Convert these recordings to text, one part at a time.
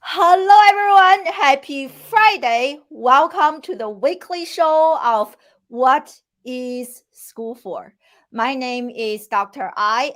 Hello, everyone. Happy Friday. Welcome to the weekly show of What is School For? My name is Dr. I.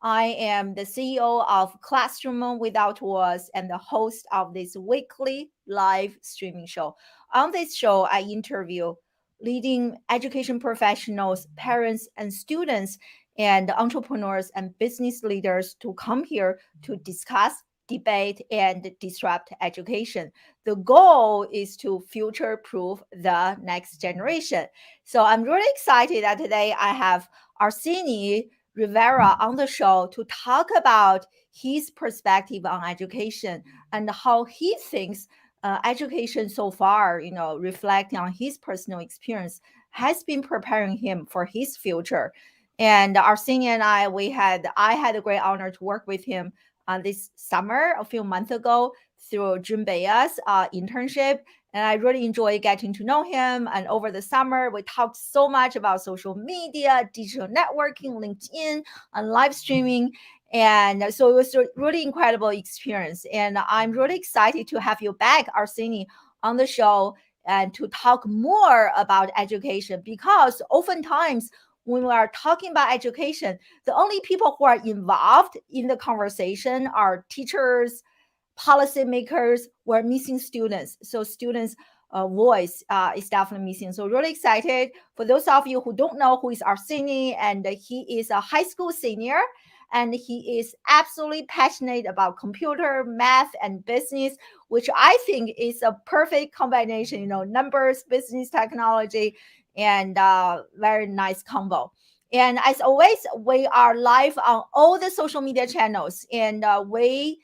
I am the CEO of Classroom Without Walls and the host of this weekly live streaming show. On this show, I interview leading education professionals, parents, and students, and entrepreneurs and business leaders to come here to discuss debate, and disrupt education. The goal is to future proof the next generation. So I'm really excited that today I have Arceny Rivera on the show to talk about his perspective on education and how he thinks education so far, reflecting on his personal experience, has been preparing him for his future. And Arceny and I had a great honor to work with him this summer, a few months ago, through Junbei's internship. And I really enjoyed getting to know him. And over the summer, we talked so much about social media, digital networking, LinkedIn, and live streaming. And so it was a really incredible experience. And I'm really excited to have you back, Arsini, on the show and to talk more about education because oftentimes when we are talking about education, the only people who are involved in the conversation are teachers, policymakers, or missing students. So students' voice is definitely missing. So really excited. For those of you who don't know who is Arsini, and he is a high school senior, and he is absolutely passionate about computer, math, and business, which I think is a perfect combination, numbers, business, technology, and very nice combo. And as always, we are live on all the social media channels, and I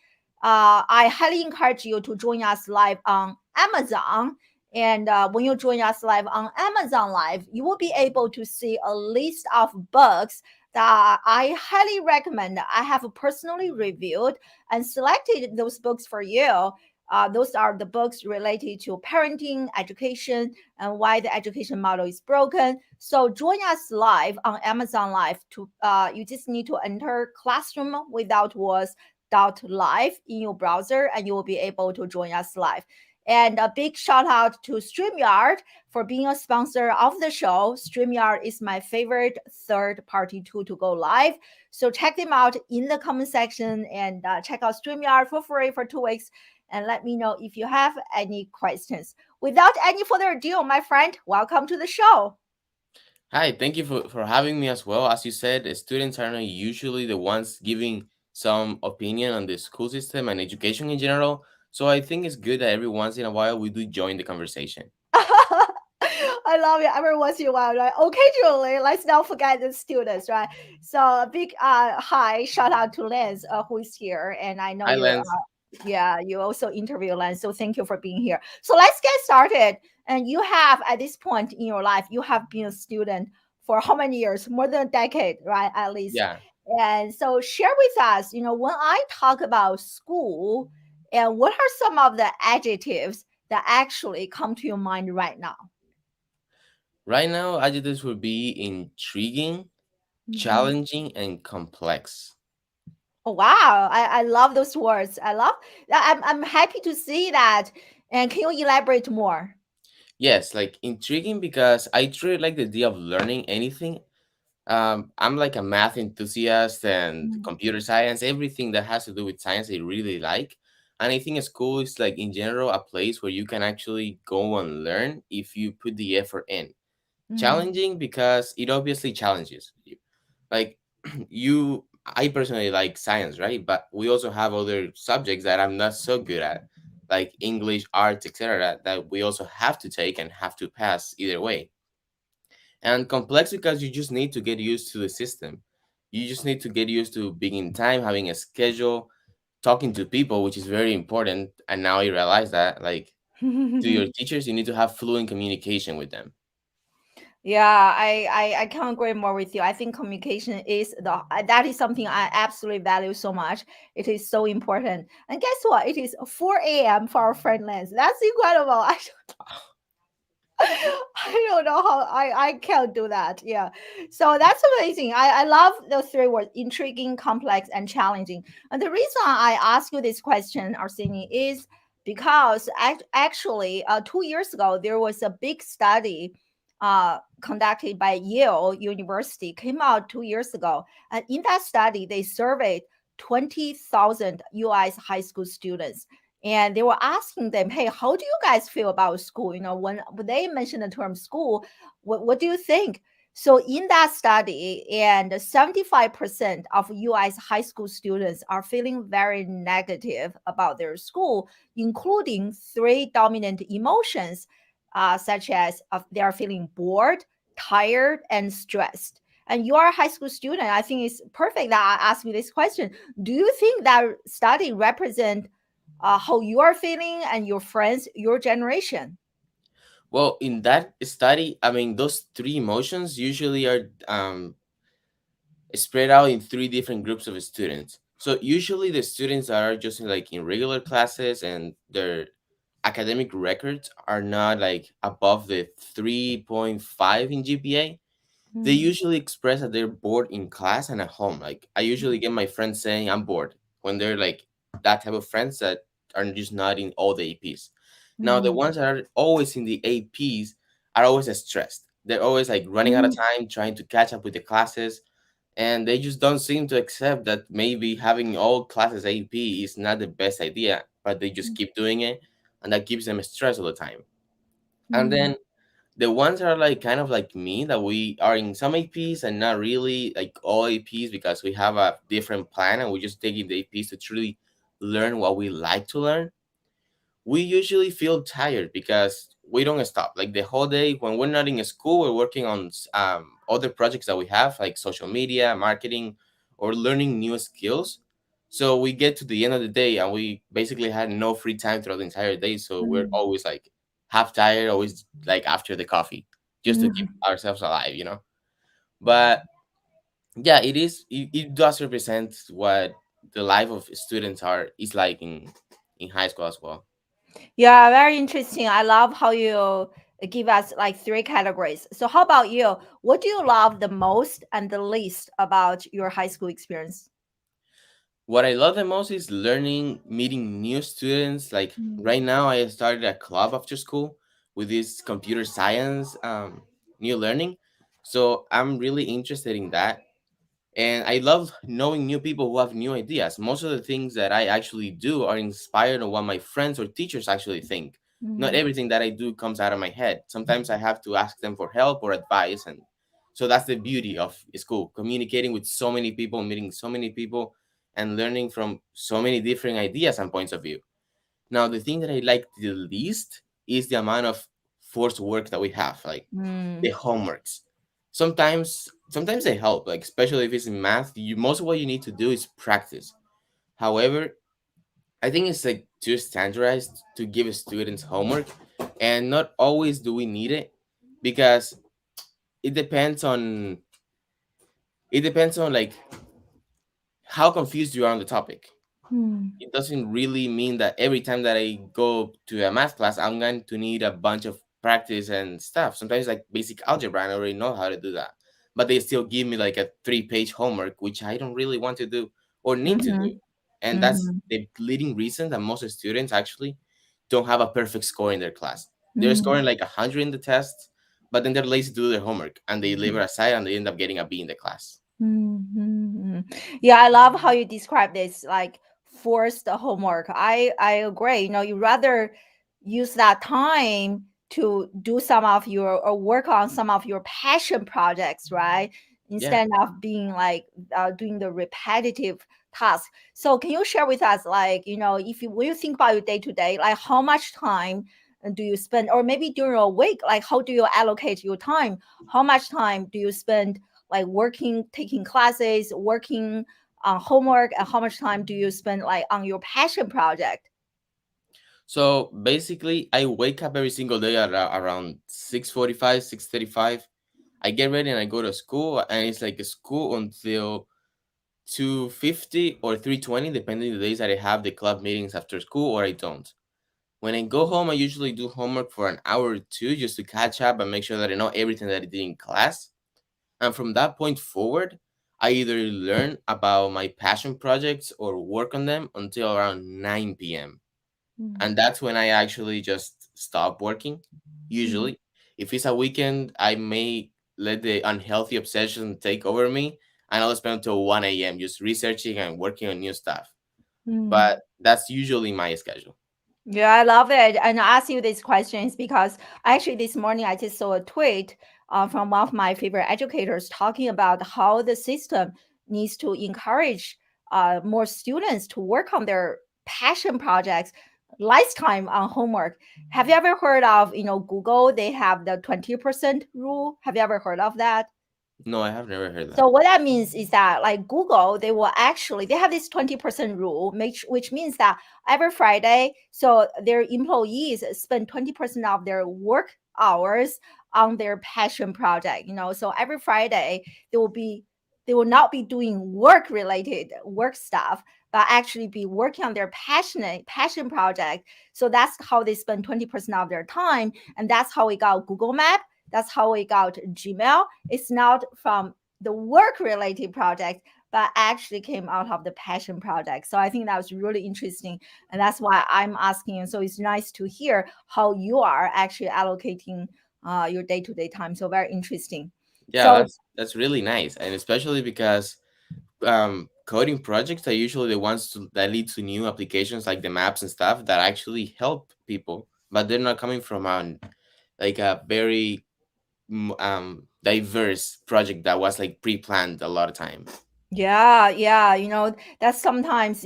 highly encourage you to join us live on Amazon. And when you join us live on Amazon Live, you will be able to see a list of books that I highly recommend. I have personally reviewed and selected those books for you. Those are the books related to parenting, education, and why the education model is broken. So join us live on Amazon Live. You just need to enter Classroom Without Walls live in your browser and you will be able to join us live. And a big shout out to StreamYard for being a sponsor of the show. StreamYard is my favorite third party tool to go live. So check them out in the comment section and check out StreamYard for free for 2 weeks. And let me know if you have any questions. Without any further ado, my friend, welcome to the show. Hi, thank you for having me as well. As you said, students are not usually the ones giving some opinion on the school system and education in general. So I think it's good that every once in a while we do join the conversation. I love it. Every once in a while, right? Occasionally, let's not forget the students, right? So a big hi, shout out to Lance, who is here, and I know Hi, you. Lance. Yeah, you also interview Lance, so thank you for being here. So let's get started. And you have at this point in your life, you have been a student for how many years? More than a decade, right? At least. Yeah. And so share with us, when I talk about school, and what are some of the adjectives that actually come to your mind right now? Right now, adjectives would be intriguing, Mhm. challenging, and complex. Oh, wow. I love those words. I'm happy to see that. And can you elaborate more? Yes, like intriguing because I truly like the idea of learning anything. I'm like a math enthusiast and Mm. computer science, everything that has to do with science, I really like. And I think school is like in general a place where you can actually go and learn if you put the effort in. Mm. Challenging because it obviously challenges you. Like I personally like science, right? But we also have other subjects that I'm not so good at, like English, arts, etc., that we also have to take and have to pass either way. And complex because you just need to get used to the system. You just need to get used to being in time, having a schedule, talking to people, which is very important. And now you realize that, like, to your teachers, you need to have fluent communication with them. Yeah, I can't agree more with you. I think communication is that is something I absolutely value so much. It is so important. And guess what? It is 4 a.m. for our friend Lance. That's incredible. I don't know how I can't do that. Yeah. So that's amazing. I love those three words: intriguing, complex, and challenging. And the reason I ask you this question, Arsini, is because actually 2 years ago there was a big study conducted by Yale University, came out 2 years ago. And in that study, they surveyed 20,000 US high school students, and they were asking them, hey, how do you guys feel about school? When they mentioned the term school, what do you think? So in that study, and 75% of US high school students are feeling very negative about their school, including three dominant emotions, such as they are feeling bored, tired, and stressed. And you are a high school student. I think it's perfect that I ask you this question. Do you think that study represent how you are feeling and your friends, your generation? Well, in that study, I mean, those three emotions usually are spread out in three different groups of students. So usually the students that are just like in regular classes and their academic records are not like above the 3.5 in GPA, they Mm, usually express that they're bored in class and at home. Like I usually get my friends saying I'm bored when they're like that type of friends that are just not in all the APs. Now the mm, ones that are always in the APs are always stressed. They're always like running out of mm, time trying to catch up with the classes, and they just don't seem to accept that maybe having all classes AP is not the best idea, but they just keep doing it, and that gives them stress all the time. And mm, then the ones that are like kind of like me, that we are in some APs and not really like all APs because we have a different plan and we just taking the APs to truly learn what we like to learn. We usually feel tired because we don't stop. Like the whole day when we're not in school, we're working on other projects that we have, like social media, marketing, or learning new skills. So we get to the end of the day and we basically had no free time throughout the entire day. So we're mm, always like half tired, always like after the coffee, just to keep mm. ourselves alive. But yeah, it does represent what the life of students are is like in high school as well. Yeah, very interesting. I love how you give us like three categories. So, how about you? What do you love the most and the least about your high school experience? What I love the most is learning, meeting new students. Like Mm, right now, I started a club after school with this computer science new learning. So I'm really interested in that. And I love knowing new people who have new ideas. Most of the things that I actually do are inspired on what my friends or teachers actually think. Not mm, everything that I do comes out of my head. Sometimes I have to ask them for help or advice. And so that's the beauty of school, communicating with so many people, meeting so many people, and learning from so many different ideas and points of view. Now, the thing that I like the least is the amount of forced work that we have, like mm, the homeworks. Sometimes they help, like especially if it's in math. Most of what you need to do is practice. However, I think it's like too standardized to give students homework, and not always do we need it because it depends on like how confused you are on the topic. mm, It doesn't really mean that every time that I go to a math class, I'm going to need a bunch of practice and stuff. Sometimes like basic algebra, I already know how to do that. But they still give me like a 3-page homework, which I don't really want to do or need to do. mhm, And that's mhm, the leading reason that most students actually don't have a perfect score in their class. They're mhm, scoring like 100 in the tests, but then they're lazy to do their homework and they leave it aside and they end up getting a B in the class. mhm. Yeah, I love how you describe this, like forced homework. I agree. You rather use that time to do some of your or work on some of your passion projects, right? Yeah. Instead of being like doing the repetitive task. So, can you share with us, like, if you when you think about your day to day, like how much time do you spend, or maybe during a week, like how do you allocate your time? How much time do you spend like working, taking classes, working on homework, and how much time do you spend like on your passion project? So basically, I wake up every single day at around 6:45, 6:35. I get ready and I go to school, and it's like a school until 2:50 or 3:20, depending the days that I have the club meetings after school or I don't. When I go home, I usually do homework for an hour or two just to catch up and make sure that I know everything that I did in class. And from that point forward, I either learn about my passion projects or work on them until around 9 p.m. And that's when I actually just stop working. Mm. Usually, if it's a weekend, I may let the unhealthy obsession take over me, and I'll spend until 1 a.m. just researching and working on new stuff. Mm. But that's usually my schedule. Yeah, I love it. And I ask you these questions because actually this morning I just saw a tweet from one of my favorite educators talking about how the system needs to encourage more students to work on their passion projects, less time on homework. Have you ever heard of, Google? They have the 20% rule. Have you ever heard of that? No, I have never heard So that. what that means is that like Google, they have this 20% rule, which means that every Friday, so their employees spend 20% of their work hours on their passion project. So every Friday they will not be doing work related work stuff, but actually be working on their passion project. So that's how they spend 20% of their time. And that's how we got Google Map. That's how we got Gmail. It's not from the work related project, but actually came out of the passion project. So I think that was really interesting. And that's why I'm asking you. So it's nice to hear how you are actually allocating your day to day time. So very interesting. Yeah, So, that's really nice, and especially because coding projects are usually the ones that lead to new applications like the maps and stuff that actually help people, but they're not coming from like a very diverse project that was like pre-planned a lot of time. yeah, yeah, that's sometimes,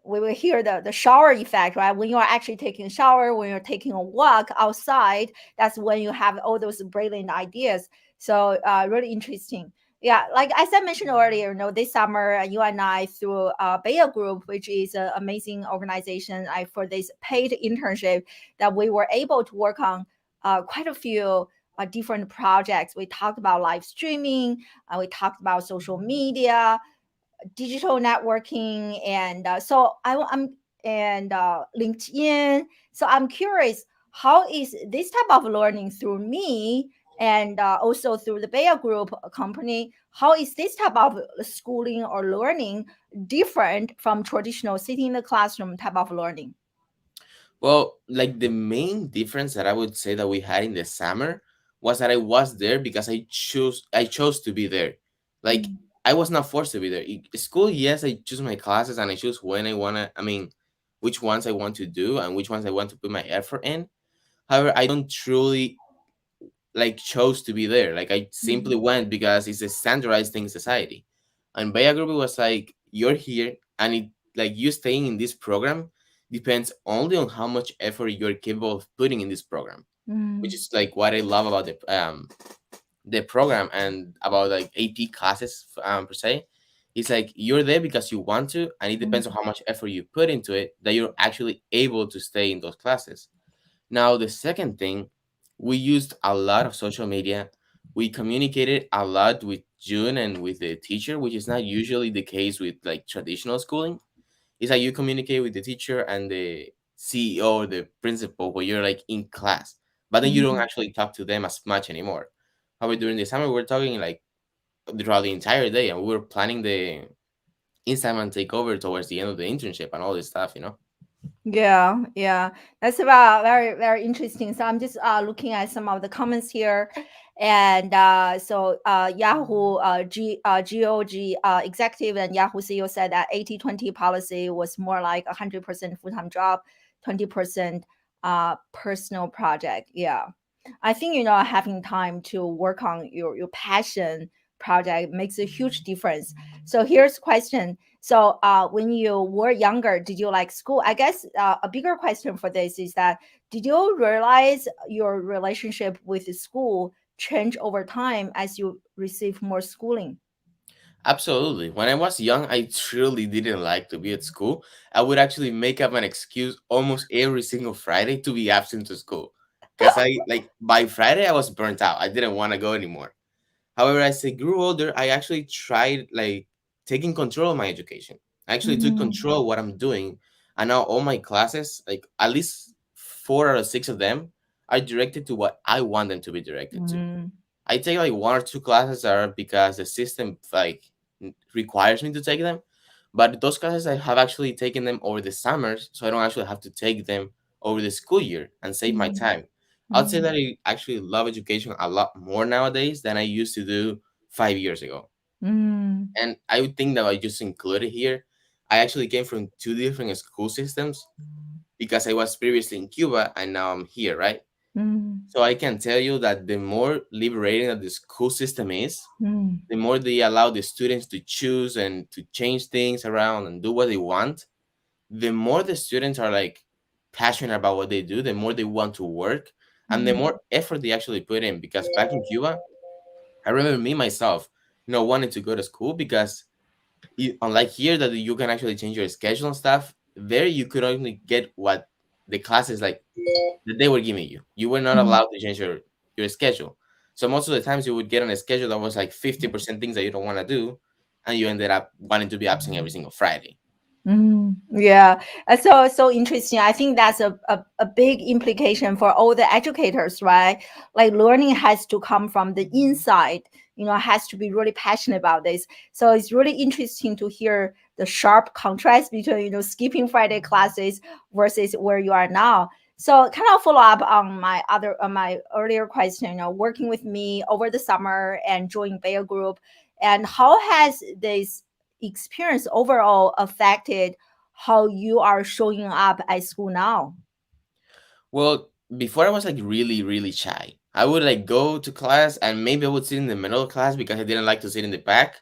we will hear the shower effect, right? When you are actually taking a shower, when you're taking a walk outside, that's when you have all those brilliant ideas. So, really interesting. Yeah, like as I mentioned earlier, this summer, you and I through Bayer Group, which is an amazing organization, for this paid internship, that we were able to work on quite a few different projects. We talked about live streaming, we talked about social media, digital networking, and I'm and LinkedIn. So I'm curious, how is this type of learning through me and also through the Bayer Group company? How is this type of schooling or learning different from traditional sitting in the classroom type of learning? Well, like the main difference that I would say that we had in the summer was that I was there because I chose to be there. Like Mm, I was not forced to be there. School, yes, I choose my classes and I choose when I wanna. I mean, which ones I want to do and which ones I want to put my effort in. However, I don't truly like chose to be there. Like I simply mm, went because it's a standardized thing in society. And Baya Group was like, you're here, and it like you staying in this program depends only on how much effort you're capable of putting in this program, which mm, is like what I love about the program and about like AP classes per se. It's like you're there because you want to, and it depends on mm, how much effort you put into it that you're actually able to stay in those classes. Now, the second thing, we used a lot of social media. We communicated a lot with June and with the teacher, which is not usually the case with like traditional schooling. It's like you communicate with the teacher and the CEO or the principal when you're like in class, but then you don't mm. actually talk to them as much anymore. However, during the summer, we're talking like throughout the entire day, and we were planning the Instagram takeover towards the end of the internship and all this stuff. Yeah, yeah, that's about very, very interesting. So I'm just looking at some of the comments here, and Yahoo GOG executive and Yahoo CEO said that 80-20 policy was more like 100% full-time job, 20% personal project. Yeah, I think having time to work on your passion project makes a huge difference. So here's a question. So, when you were younger, did you like school? I guess a bigger question for this is that did you realize your relationship with the school change over time as you receive more schooling? Absolutely. When I was young, I truly didn't like to be at school. I would actually make up an excuse almost every single Friday to be absent to school. Because I, like, by Friday, I was burnt out. I didn't want to go anymore. However, as I grew older, I actually tried, like, taking control of my education. I actually took Mm, control of what I'm doing. And now all my classes, like, at least 4 out of 6 of them are directed to what I want them to be directed to. Mm, I take like 1 or 2 classes that are because the system like requires me to take them, but those classes I have actually taken them over the summers, so I don't actually have to take them over the school year and save my mm, time. I'd say mm, that I actually love education a lot more nowadays than I used to do 5 years ago. mm, And I would think that I just included here. I actually came from 2 different school systems because I was previously in Cuba and now I'm here, right? mm, So I can tell you that the more liberating that the school system is, mm, the more they allow the students to choose and to change things around and do what they want, the more the students are like passionate about what they do, the more they want to work and the mm, more effort they actually put in. Because back in Cuba, I remember me myself, wanting to go to school because unlike here that you can actually change your schedule and stuff, there you could only get what the classes like that they were giving you. You were not mm. allowed to change your schedule. So most of the times you would get on a schedule that was like 50% things that you don't want to do, and you ended up wanting to be absent every single Friday. Yeah, so interesting. I think that's a big implication for all the educators, right? Like learning has to come from the inside, has to be really passionate about this. So it's really interesting to hear the sharp contrast between, skipping Friday classes versus where you are now. So kind of follow up on my earlier question, working with me over the summer and joining Bayer Group, and how has this experience overall affected how you are showing up at school now? Well, before I was like really, really shy. I would like go to class and maybe I would sit in the middle of class because I didn't like to sit in the back.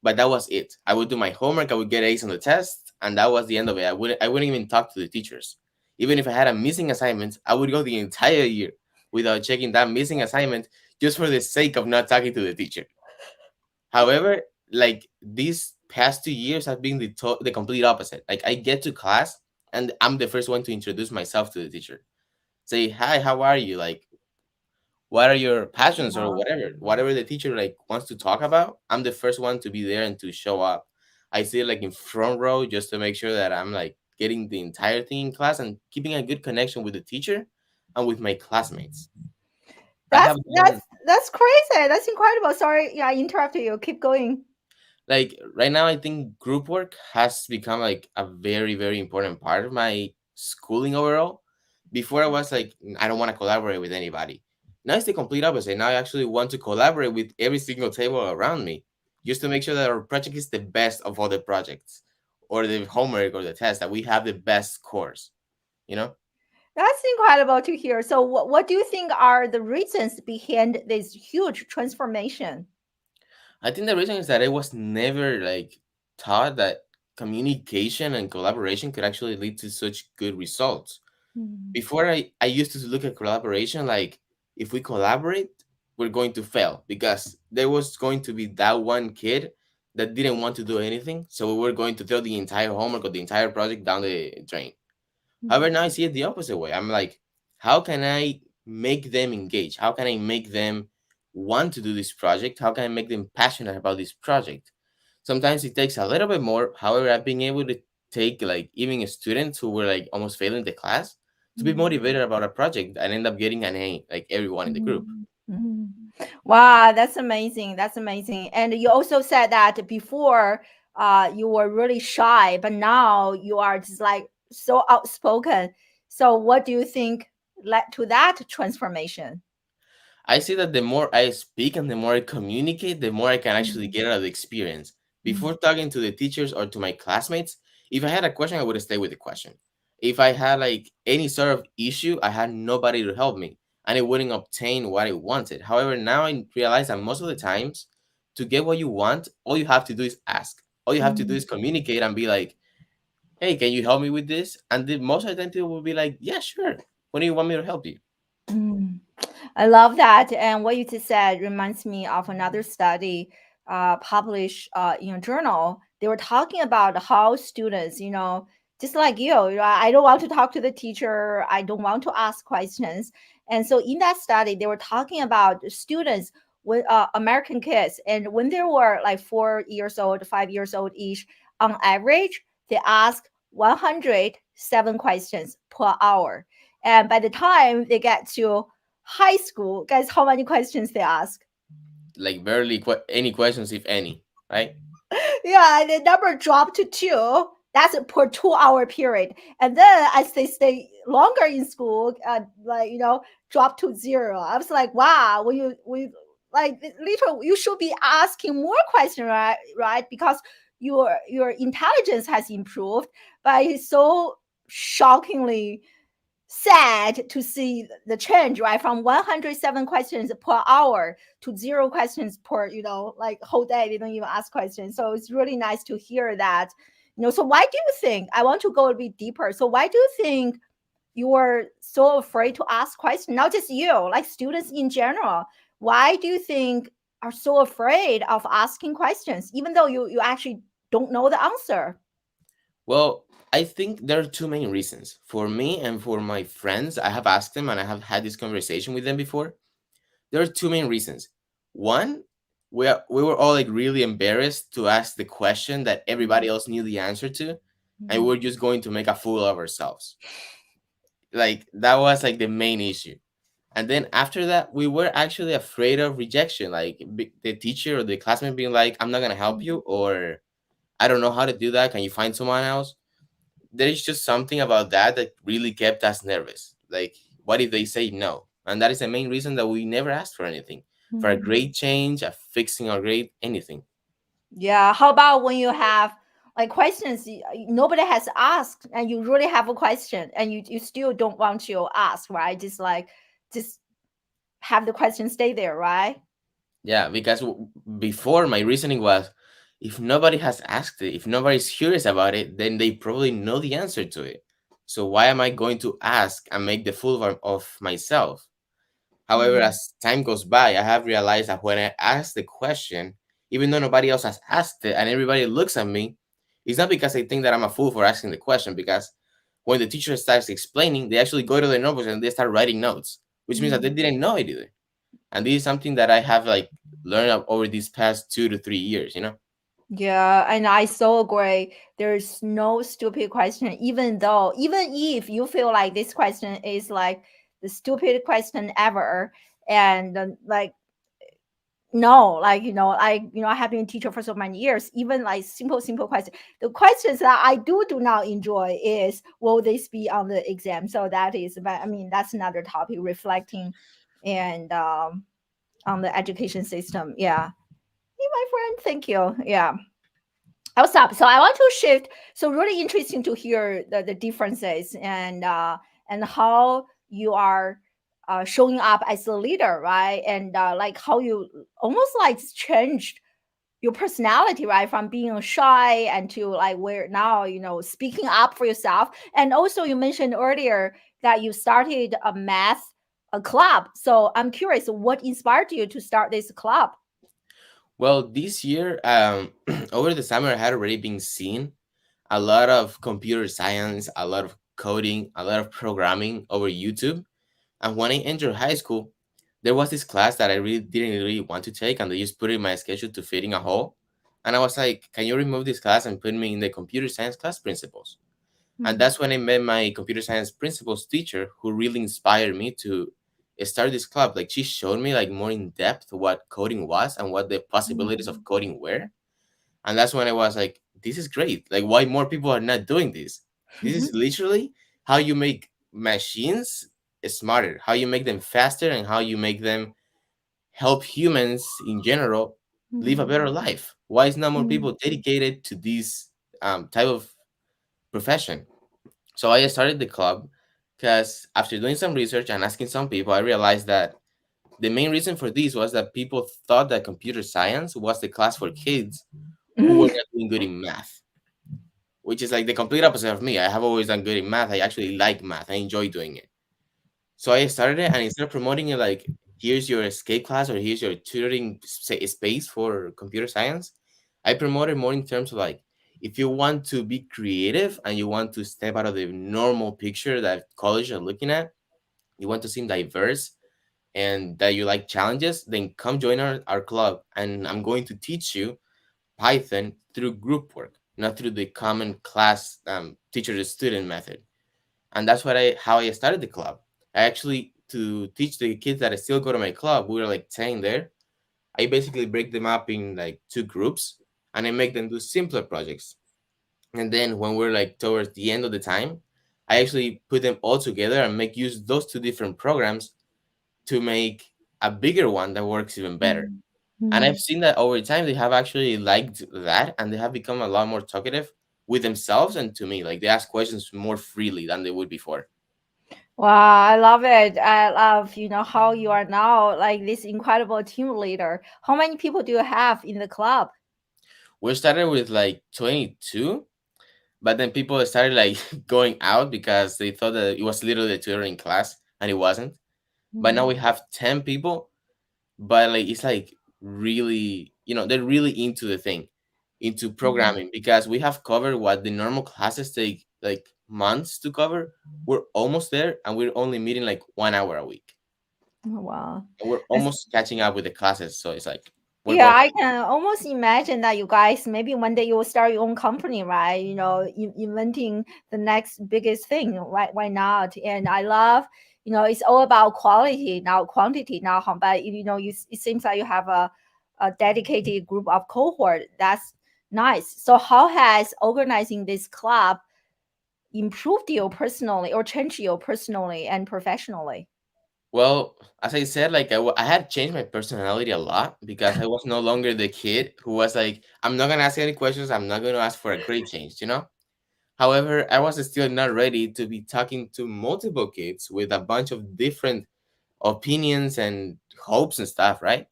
But that was it. I would do my homework, I would get A's on the test, and that was the end of it. I wouldn't even talk to the teachers. Even if I had a missing assignment, I would go the entire year without checking that missing assignment just for the sake of not talking to the teacher. However, like these past 2 years have been the complete opposite. Like I get to class and I'm the first one to introduce myself to the teacher. Say, hi, how are you? Like, what are your passions or Wow. whatever the teacher like wants to talk about. I'm the first one to be there and to show up. I sit like in front row just to make sure that I'm like getting the entire thing in class and keeping a good connection with the teacher and with my classmates. I That's have that's done that's crazy. That's incredible. Sorry, yeah, I interrupted you. Keep going. like right now I think group work has become like a very, very important part of my schooling overall. Before I was like, I don't want to collaborate with anybody. Now it's the complete opposite. Now I actually want to collaborate with every single table around me just to make sure that our project is the best of all the projects or the homework or the test, that we have the best scores, you know? That's incredible to hear. So, what do you think are the reasons behind this huge transformation? I think the reason is that I was never like taught that communication and collaboration could actually lead to such good results. Mm, Before I used to look at collaboration like if we collaborate, we're going to fail because there was going to be that one kid that didn't want to do anything. So we were going to throw the entire homework or the entire project down the drain. However, now I see it the opposite way. I'm like, how can I make them engage? How can I make them want to do this project? How can I make them passionate about this project? Sometimes it takes a little bit more. However, I've been able to take like even students who were like almost failing the class to be mm, motivated about a project and end up getting an A, like everyone in the group. mm, mm. Wow, that's amazing. That's amazing. And you also said that before you were really shy, but now you are just like so outspoken. So, what do you think led to that transformation? I see that the more I speak and the more I communicate, the more I can actually Mm, get out of the experience. mm, Before talking to the teachers or to my classmates, if I had a question, I would stay with the question. If I had like any sort of issue, I had nobody to help me and I wouldn't obtain what I wanted. However, now I realize that most of the times to get what you want, all you have to do is ask. All you have to do mm, is communicate and be like, hey, can you help me with this? And the most of the time people will be like, yeah, sure. When do you want me to help you? mm. I love that. And what you just said reminds me of another study published in a journal. They were talking about how students, just like you, I don't want to talk to the teacher. I don't want to ask questions. And so in that study, they were talking about students with American kids. And when they were like 4 years old, 5 years old each, on average, they asked 107 questions per hour. And by the time they get to high school, guess how many questions they ask? Like barely any questions, if any, right? Yeah, and the number dropped to two. That's per 2 hour period. And then as they stay longer in school, like drop to zero. I was like, wow, we like literally you should be asking more questions, right? Right? Because your intelligence has improved, but it's so shockingly sad to see the change, right, from 107 questions per hour to zero questions per, like whole day they don't even ask questions. So it's really nice to hear that. So why do you think, I want to go a bit deeper, so why do you think you are so afraid to ask questions? Not just you, like students in general. Why do you think are so afraid of asking questions even though you actually don't know the answer? Well, I think there are two main reasons. For me and for my friends, I have asked them and I have had this conversation with them before. There are two main reasons. One, we were all like really embarrassed to ask the question that everybody else knew the answer to, and we Mhm. we're just going to make a fool of ourselves. Like that was like the main issue. And then after that, we were actually afraid of rejection, like the teacher or the classmate being like, "I'm not gonna help you," or "I don't know how to do that. Can you find someone else?" There is just something about that that really kept us nervous. Like, what if they say no? And that is the main reason that we never asked for anything, for a Mhm. grade change, a fixing our grade, anything. Yeah. How about when you have like questions nobody has asked and you really have a question and you still don't want to ask, right? Just have the question stay there, right? Yeah, because before my reasoning was, if nobody has asked it, if nobody's curious about it, then they probably know the answer to it. So why am I going to ask and make the fool of myself? However, Mm. as time goes by, I have realized that when I ask the question, even though nobody else has asked it and everybody looks at me, it's not because they think that I'm a fool for asking the question, because when the teacher starts explaining, they actually go to their notebooks and they start writing notes, which means that they Mm. didn't know it either. And this is something that I have like learned over these past 2 to 3 years, you know? Yeah, and I so agree. There's no stupid question, even if you feel like this question is like the stupid question ever, and like no, like I have been a teacher for so many years. Even like simple question, the questions that I do not enjoy is, will this be on the exam? So that is, but I mean that's another topic, reflecting and on the education system. Yeah. Hey, my friend, thank you. Yeah, I'll stop. So I want to shift. So really interesting to hear the differences and how you are showing up as a leader, right? And like how you almost like changed your personality, right, from being shy and to like where now speaking up for yourself. And also you mentioned earlier that you started a math a club. So I'm curious, what inspired you to start this club? Well, this year, over the summer, I had already been seeing a lot of computer science, a lot of coding, a lot of programming over YouTube. And when I entered high school, there was this class that I really didn't really want to take, and they just put it in my schedule to fit in a hole. And I was like, "Can you remove this class and put me in the computer science class principles?" And Mhm. that's when I met my computer science principles teacher, who really inspired me to start this club. Like she showed me like more in depth what coding was and what the possibilities Mhm. of coding were. And that's when I was like, "This is great! Like, why more people are not doing this? This is literally how you make machines smarter, how you make them faster, and how you make them help humans in general live a Mhm. better life. Why is not more Mhm. people dedicated to this type of profession?" So I started the club because after doing some research and asking some people, I realized that the main reason for this was that people thought that computer science was the class for kids who were Mhm. not doing good in math, which is like the complete opposite of me. I have always done good in math. I actually like math. I enjoy doing it. So I started it, and instead of promoting it like, here's your escape class or here's your tutoring space for computer science, I promoted more in terms of like, if you want to be creative and you want to step out of the normal picture that college are looking at, you want to seem diverse and that you like challenges, then come join our club. And I'm going to teach you Python through group work, not through the common class teacher to student method. and that's what I how I started the club. I actually, to teach the kids that I still go to my club, we were like 10 there. I basically break them up in like two groups, and I make them do simpler projects. And then when we're like towards the end of the time, I actually put them all together and make use those two different programs to make a bigger one that works even better. Mm. And Mm. I've seen that over time they have actually liked that, and they have become a lot more talkative with themselves and to me. Like they ask questions more freely than they would before. Wow, I love it. I love, how you are now like this incredible team leader. How many people do you have in the club? We started with like 22, but then people started like going out because they thought that it was literally a tutoring class, and it wasn't. But now Mm. we have 10 people, but like it's like really, they're really into the thing, into Mm. programming, because we have covered what the normal classes take like months to cover. We're almost there, and we're only meeting like 1 hour a week, Oh, wow. and we're That's almost catching up with the classes. So it's like we're Yeah, going. I can almost imagine that you guys maybe one day you will start your own company, right? Inventing the next biggest thing. Why not? And I love, it's all about quality now, quantity now. But it seems like you have a dedicated group of cohort. That's nice. So how has organizing this club improved you personally or changed you personally and professionally? Well, as I said, like I had changed my personality a lot because I was no longer the kid who was like, I'm not gonna ask any questions. I'm not gonna ask for a grade change. However, I was still not ready to be talking to multiple kids with a bunch of different opinions and hopes and stuff, right?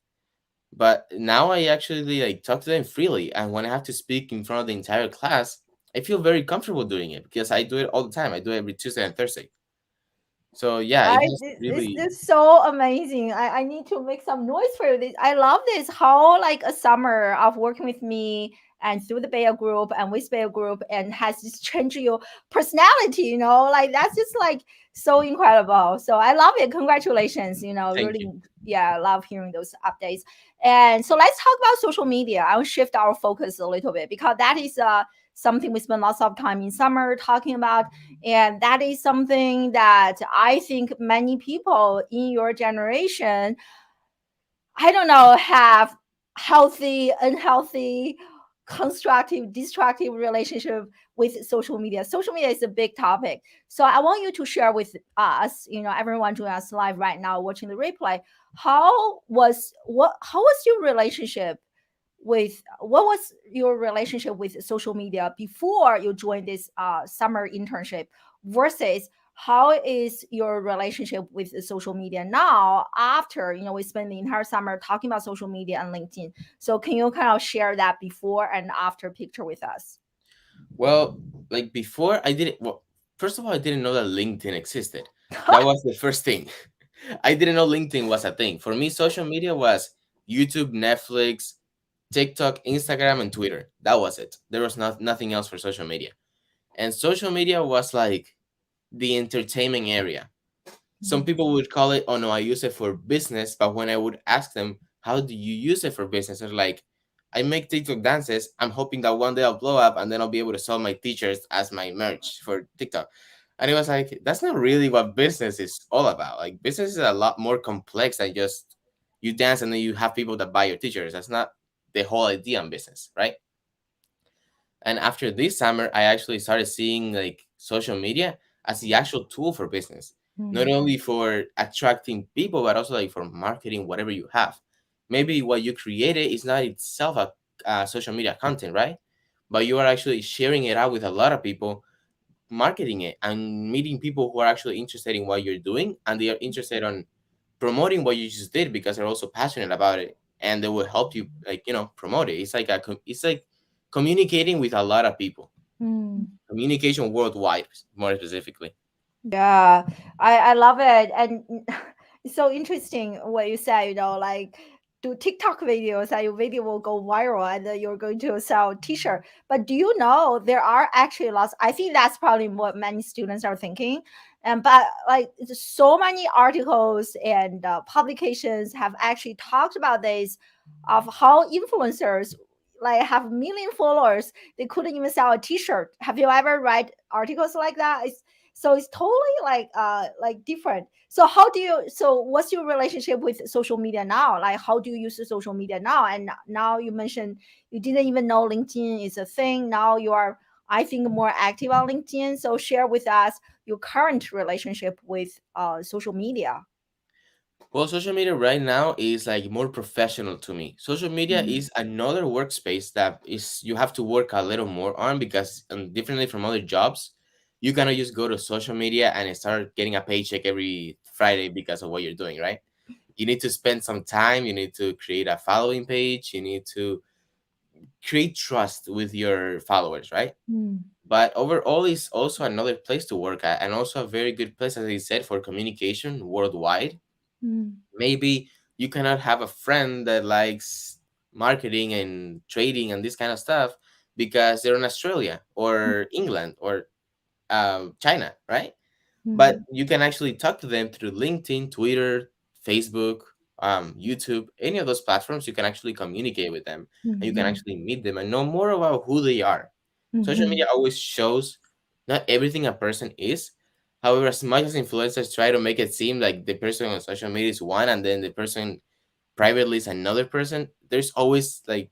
But now I actually like talk to them freely, and when I have to speak in front of the entire class, I feel very comfortable doing it because I do it all the time. I do it every Tuesday and Thursday. So yeah, it has This really. is so amazing. I need to make some noise for this. I love this. How like a summer of working with me and through the Bayer group and with Bayer group and has just changed your personality, like that's just like so incredible. So I love it. Congratulations. Thank you. Really, yeah, I love hearing those updates. And so let's talk about social media. I'll shift our focus a little bit because that is something we spend lots of time in summer talking about, and that is something that I think many people in your generation, I don't know, have healthy, unhealthy, constructive, destructive relationship with social media. Social media is a big topic. So I want you to share with us, everyone joining us live right now, watching the replay, how was your relationship with what was your relationship with social media before you joined this summer internship versus how is your relationship with social media now after we spend the entire summer talking about social media and LinkedIn. So can you kind of share that before and after picture with us? Well, like before, I didn't. Well, first of all, I didn't know that LinkedIn existed. That was the first thing. I didn't know LinkedIn was a thing. For me, social media was YouTube, Netflix, TikTok, Instagram, and Twitter. That was it. There was nothing else for social media. And social media was like the entertainment area. Some people would call it, oh no, I use it for business. But when I would ask them, how do you use it for business? They're like, I make TikTok dances. I'm hoping that one day I'll blow up and then I'll be able to sell my t-shirts as my merch for TikTok. And it was like, that's not really what business is all about. Like, business is a lot more complex than just you dance and then you have people that buy your t-shirts. That's not the whole idea in business, right? And after this summer, I actually started seeing like social media as the actual tool for business, not Mm. only for attracting people, but also like for marketing whatever you have. Maybe what you created is not itself a social media content, right? But you are actually sharing it out with a lot of people, marketing it, and meeting people who are actually interested in what you're doing, and they are interested on promoting what you just did because they're also passionate about it, and they will help you like promote it. It's like it's like communicating with a lot of people, Mm. communication worldwide, more specifically. Yeah, I love it. And it's so interesting what you say, like do TikTok videos and your video will go viral and then you're going to sell t-shirt. But do you know there are actually lots, I think that's probably what many students are thinking. And but like so many articles and publications have actually talked about this of how influencers like have million followers, they couldn't even sell a t-shirt. Have you ever read articles like that? So it's totally like different. So how do you, so what's your relationship with social media now? Like how do you use the social media now? And now you mentioned you didn't even know LinkedIn is a thing. Now you are, I think, more active on LinkedIn. So share with us your current relationship with social media. Well, social media right now is like more professional to me. Social media Mm, is another workspace that is you have to work a little more on because differently from other jobs, you cannot just go to social media and start getting a paycheck every Friday because of what you're doing, right? You need to spend some time, you need to create a following page, you need to create trust with your followers, right? mm, But overall, it's also another place to work at and also a very good place, as I said, for communication worldwide. mm, Maybe you cannot have a friend that likes marketing and trading and this kind of stuff because they're in Australia or England or China, right? But mm, you can actually talk to them through LinkedIn, Twitter, Facebook, YouTube, any of those platforms. You can actually communicate with them and you can mm, actually meet them and know more about who they are. Social mm, media always shows not everything a person is. However, as much as influencers try to make it seem like the person on social media is one and then the person privately is another person, there's always like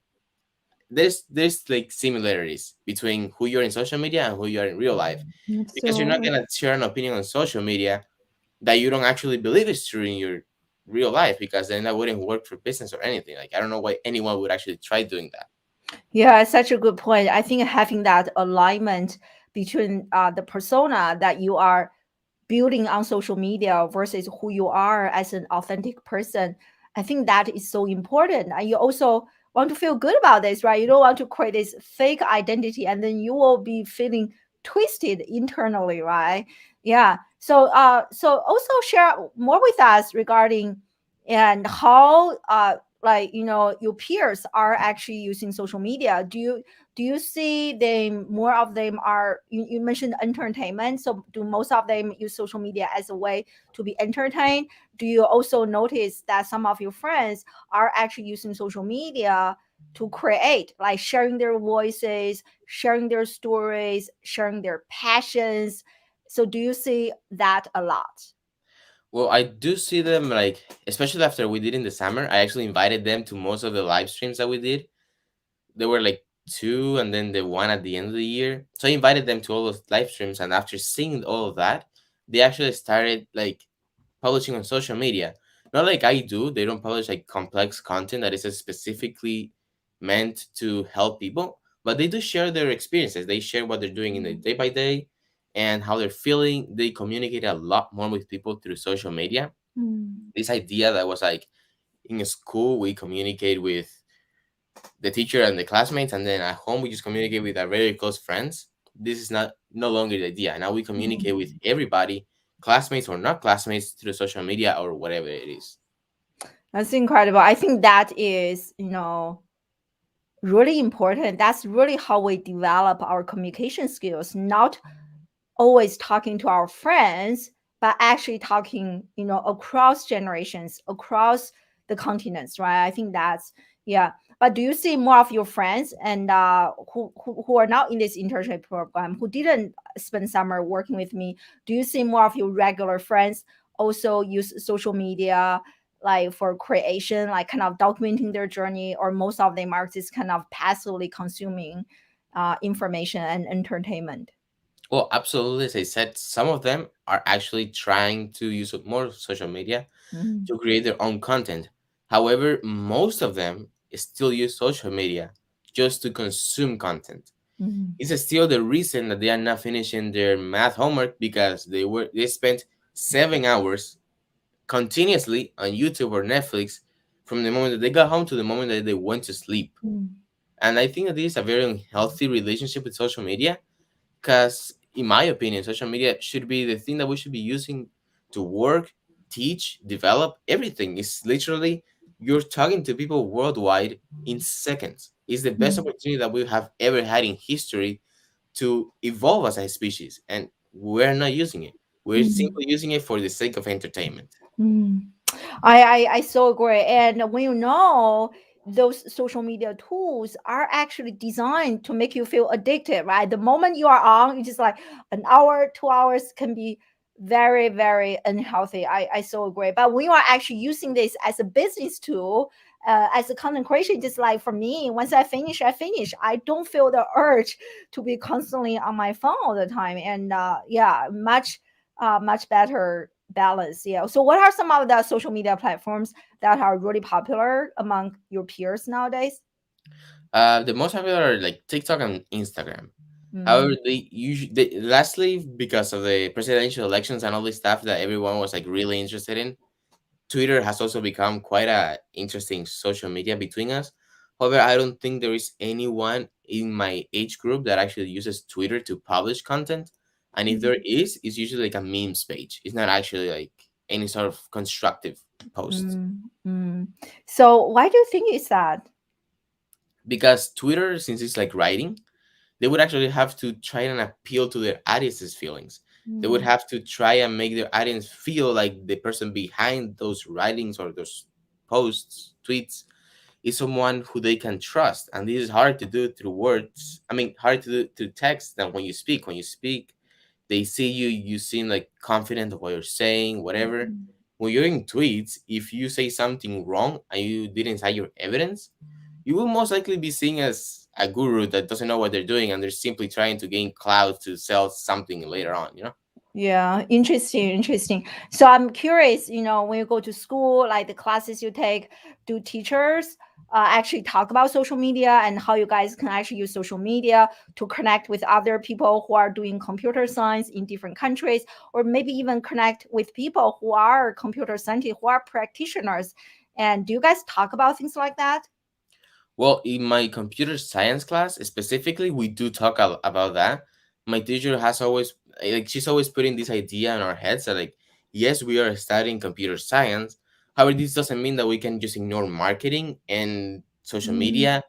there's like similarities between who you're in social media and who you are in real life. Because you're not absolutely. gonna share an opinion on social media that you don't actually believe is true in your real life because then that wouldn't work for business or anything. Like I don't know why anyone would actually try doing that. Yeah, such a good point. I think having that alignment between the persona that you are building on social media versus who you are as an authentic person, I think that is so important. And you also want to feel good about this, right? You don't want to create this fake identity and then you will be feeling twisted internally, right? Yeah. So so also share more with us regarding and how like your peers are actually using social media. Do you see them, more of them are, you mentioned entertainment, so do most of them use social media as a way to be entertained? Do you also notice that some of your friends are actually using social media to create, like sharing their voices, sharing their stories, sharing their passions? So do you see that a lot? Well, I do see them like, especially after we did in the summer. I actually invited them to most of the live streams that we did. There were like two, and then the one at the end of the year. So I invited them to all those live streams, and after seeing all of that, they actually started like publishing on social media. Not like I do. They don't publish like complex content that is specifically meant to help people, but they do share their experiences. They share what they're doing in the day by day and how they're feeling. They communicate a lot more with people through social media. Mm, This idea that was like in school, we communicate with the teacher and the classmates, and then at home we just communicate with our very close friends. This is not no longer the idea. Now we communicate with mm. everybody, classmates or not classmates, through social media or whatever it is. That's incredible. I think that is, really important. That's really how we develop our communication skills, not always talking to our friends, but actually talking, across generations, across the continents, right? I think that's, yeah. But do you see more of your friends and who are now in this internship program, who didn't spend summer working with me? Do you see more of your regular friends also use social media, like for creation, like kind of documenting their journey, or most of them are just kind of passively consuming information and entertainment? Well, absolutely. As I said, some of them are actually trying to use more social media Mm, to create their own content. However, most of them still use social media just to consume content. mm, It's still the reason that they are not finishing their math homework because they spent 7 hours continuously on YouTube or Netflix from the moment that they got home to the moment that they went to sleep. mm, And I think that this is a very unhealthy relationship with social media because, in my opinion, social media should be the thing that we should be using to work, teach, develop everything. It's literally you're talking to people worldwide in seconds. It's the best mm, opportunity that we have ever had in history to evolve as a species, and we're not using it. We're mm, simply using it for the sake of entertainment. mm. I so agree. And when those social media tools are actually designed to make you feel addicted, right? The moment you are on, it's just like an hour, 2 hours can be very, very unhealthy. I so agree. But when you are actually using this as a business tool, as a content creation, just like for me, once I finish, I finish. I don't feel the urge to be constantly on my phone all the time. And yeah, much better balance. Yeah. So, what are some of the social media platforms that are really popular among your peers nowadays? The most popular are like TikTok and Instagram. However, Mm, lastly, because of the presidential elections and all this stuff that everyone was like really interested in, Twitter has also become quite a interesting social media between us. However, I don't think there is anyone in my age group that actually uses Twitter to publish content. And if there mm, is, it's usually like a memes page. It's not actually like any sort of constructive post. mm, mm. So, why do you think is that? Because Twitter, since it's like writing, they would actually have to try and appeal to their audience's feelings. They would Mm, have to try and make their audience feel like the person behind those writings or those posts, tweets, is someone who they can trust. And this is hard to do through words. I mean, hard to do through text than when you speak. When you speak, they see you, you seem like confident of what you're saying, whatever. mm. When you're in tweets, if you say something wrong and you didn't cite your evidence, you will most likely be seen as a guru that doesn't know what they're doing and they're simply trying to gain clout to sell something later on, you know? Yeah, interesting, interesting. So I'm curious, when you go to school, like the classes you take, do teachers actually talk about social media and how you guys can actually use social media to connect with other people who are doing computer science in different countries, or maybe even connect with people who are computer scientists, who are practitioners? And do you guys talk about things like that? Well, in my computer science class specifically, we do talk about that. My teacher has always, like, she's always putting this idea in our heads that, like, yes, we are studying computer science. However, this doesn't mean that we can just ignore marketing and social Mm, media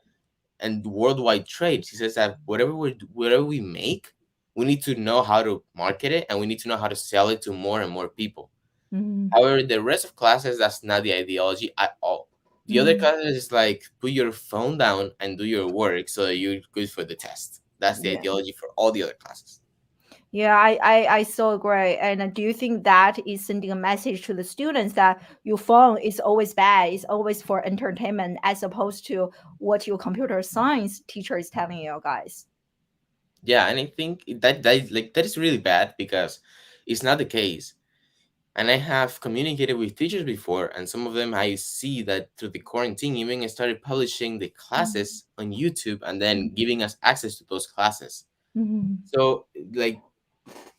and worldwide trade. She says that whatever we make, we need to know how to market it and we need to know how to sell it to more and more people. mm, However, the rest of classes, that's not the ideology at all. The other mm. classes is like put your phone down and do your work so that you're good for the test. That's the Yeah. ideology for all the other classes. Yeah, I so agree. And do you think that is sending a message to the students that your phone is always bad, it's always for entertainment, as opposed to what your computer science teacher is telling you guys? Yeah, and I think that is really bad because it's not the case. And I have communicated with teachers before, and some of them I see that through the quarantine, even started publishing the Mm, classes on YouTube and then mm, giving us access to those classes. mm, So, like,